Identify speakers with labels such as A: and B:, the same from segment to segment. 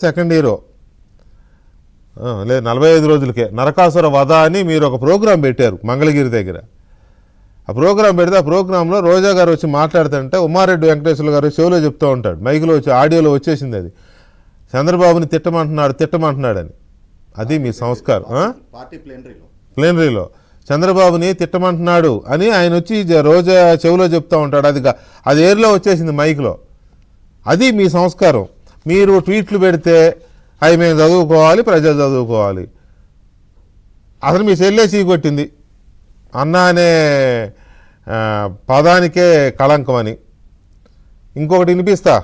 A: Second hero లేదు 45 రోజులకే నరకాసుర వధ అని మీరు ఒక ప్రోగ్రాం పెట్టారు మంగళగిరి దగ్గర. ఆ ప్రోగ్రాం పెడితే ఆ ప్రోగ్రాంలో రోజా గారు వచ్చి మాట్లాడుతుంటే ఉమారెడ్డి వెంకటేశ్వర గారు చెవిలో చెప్తూ ఉంటాడు, మైకులో వచ్చి ఆడియోలో వచ్చేసింది అది, చంద్రబాబుని తిట్టమంటున్నాడని. అది మీ సంస్కారం. ప్లేనరీలో చంద్రబాబుని తిట్టమంటున్నాడు అని ఆయన వచ్చి రోజా చెవిలో చెప్తూ ఉంటాడు. అది ఏర్లో వచ్చేసింది మైక్లో. అది మీ సంస్కారం. మీరు ట్వీట్లు పెడితే అవి మేము చదువుకోవాలి, ప్రజలు చదువుకోవాలి. అసలు మీ సెల్లే చీకొట్టింది అన్న అనే పదానికే కళంకం అని. ఇంకొకటి వినిపిస్తా,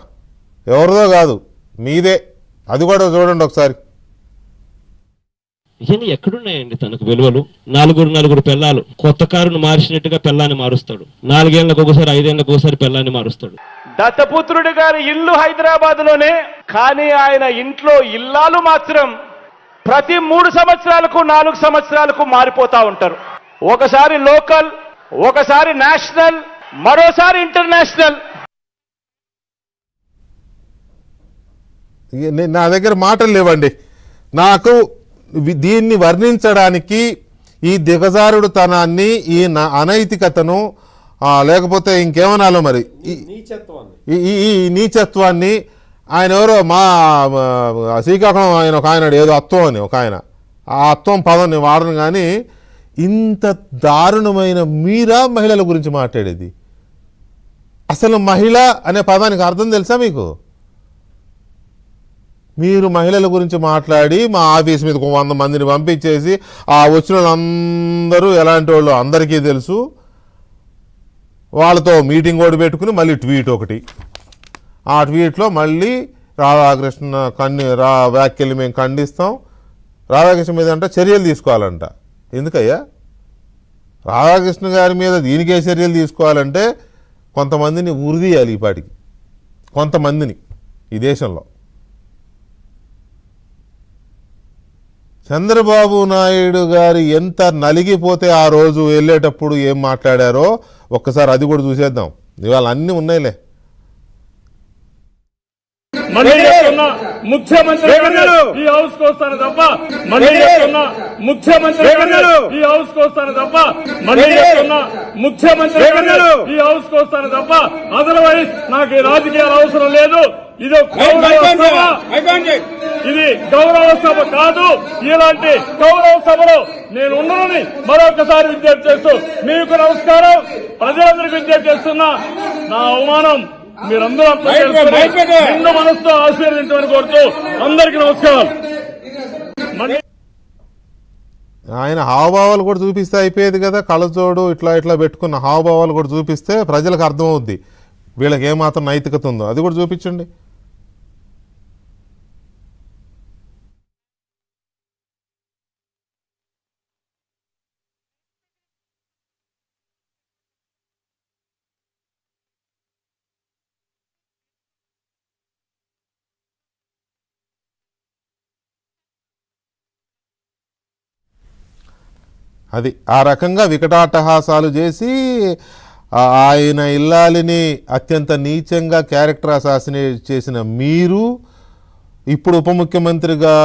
A: ఎవరిదో కాదు మీదే, అది కూడా చూడండి ఒకసారి.
B: ఇవన్నీ ఎక్కడున్నాయండి తనకు విలువలు? నలుగురు పిల్లలు, కొత్త కారును మార్చినట్టుగా పిల్లాన్ని మారుస్తాడు. 4 ఏళ్లకు ఒకసారి 5 ఏళ్లకు ఒకసారి పిల్లాన్ని మారుస్తాడు.
C: దత్తపుత్రుడి గారి ఇల్లు హైదరాబాద్ లోనే, కానీ ఆయన ఇంట్లో ఇల్లాలు మాత్రం ప్రతి 3 సంవత్సరాలకు 4 సంవత్సరాలకు మారిపోతా ఉంటారు. ఒకసారి లోకల్, ఒకసారి నేషనల్, మరోసారి ఇంటర్నేషనల్.
A: నా దగ్గర మాటలు లేవండి. నాకు దీన్ని వర్ణించడానికి ఈ దిగజారుడు తనాన్ని, ఈ అనైతికతను, లేకపోతే ఇంకేమనాలో మరి ఈ నీచత్వాన్ని, ఆయన ఎవరో మా శ్రీకాకుళం ఆయన ఒక ఆయన ఏదో అత్వం అని ఒక ఆయన, ఆ అత్వం పదం నేను వాడను. కానీ ఇంత దారుణమైన మీరా మహిళల గురించి మాట్లాడేది? అసలు మహిళ అనే పదానికి అర్థం తెలుసా మీకు? మీరు మహిళల గురించి మాట్లాడి మా ఆఫీస్ మీద 100 మందిని పంపించేసి ఆ వచ్చిన వాళ్ళందరూ ఎలాంటి వాళ్ళు అందరికీ తెలుసు, వాళ్ళతో మీటింగ్ కూడా పెట్టుకుని మళ్ళీ ట్వీట్ ఒకటి, ఆ ట్వీట్లో మళ్ళీ రాధాకృష్ణ వ్యాఖ్యలు మేము ఖండిస్తాం, రాధాకృష్ణ మీద అంటే చర్యలు తీసుకోవాలంట. ఎందుకయ్యా రాధాకృష్ణ గారి మీద దీనికే చర్యలు తీసుకోవాలంటే కొంతమందిని ఉరిదీయాలి, ఈ పాటికి కొంతమందిని ఈ దేశంలో. చంద్రబాబు నాయుడు గారు ఎంత నలిగిపోతే ఆ రోజు వెళ్ళేటప్పుడు ఏం మాట్లాడారో ఒక్కసారి అది కూడా చూసేద్దాం. ఇవాళ అన్నీ ఉన్నాయిలే.
C: ముఖ్యమంత్రి ఈ హౌస్ కు వస్తాను తప్ప, ముఖ్యమంత్రి ఈ హౌస్ కు వస్తాను తప్ప, ముఖ్యమంత్రి ఈ హౌస్ కు వస్తాను తప్ప, అదర్వైజ్ నాకు రాజకీయాల అవసరం లేదు. ఇది గౌరవ సభ కాదు. ఇలాంటి గౌరవ సభలో నేను ఉన్నానని మరొకసారి విజ్ఞప్తి చేస్తూ మీకు నమస్కారం. ప్రజలందరికీ విజ్ఞప్తి చేస్తున్నా, నా అవమానం మీరందరూ నిండు మనసుతో ఆశీర్వదించమని కోరుతూ అందరికీ నమస్కారం.
A: ఆయన హావభావాలు కూడా చూపిస్తే అయిపోయేది కదా. కళ్ళజోడు ఇట్లా పెట్టుకున్న హావభావాలు కూడా చూపిస్తే ప్రజలకు అర్థమవుద్ది వీళ్ళకి ఏమాత్రం నైతికత ఉందో. అది కూడా చూపించండి. అది ఆ రకంగా వికటాటహాసాలు చేసి ఆయన ఇల్లాలిని అత్యంత నీచంగా క్యారెక్టర్ అసాసినేట్ చేసిన మీరు, ఇప్పుడు ఉప ముఖ్యమంత్రిగా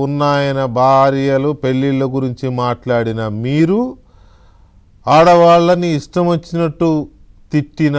A: ఉన్న ఆయన భార్యలు పెళ్ళిళ్ళ గురించి మాట్లాడిన మీరు, ఆడవాళ్ళని ఇష్టం వచ్చినట్టు తిట్టిన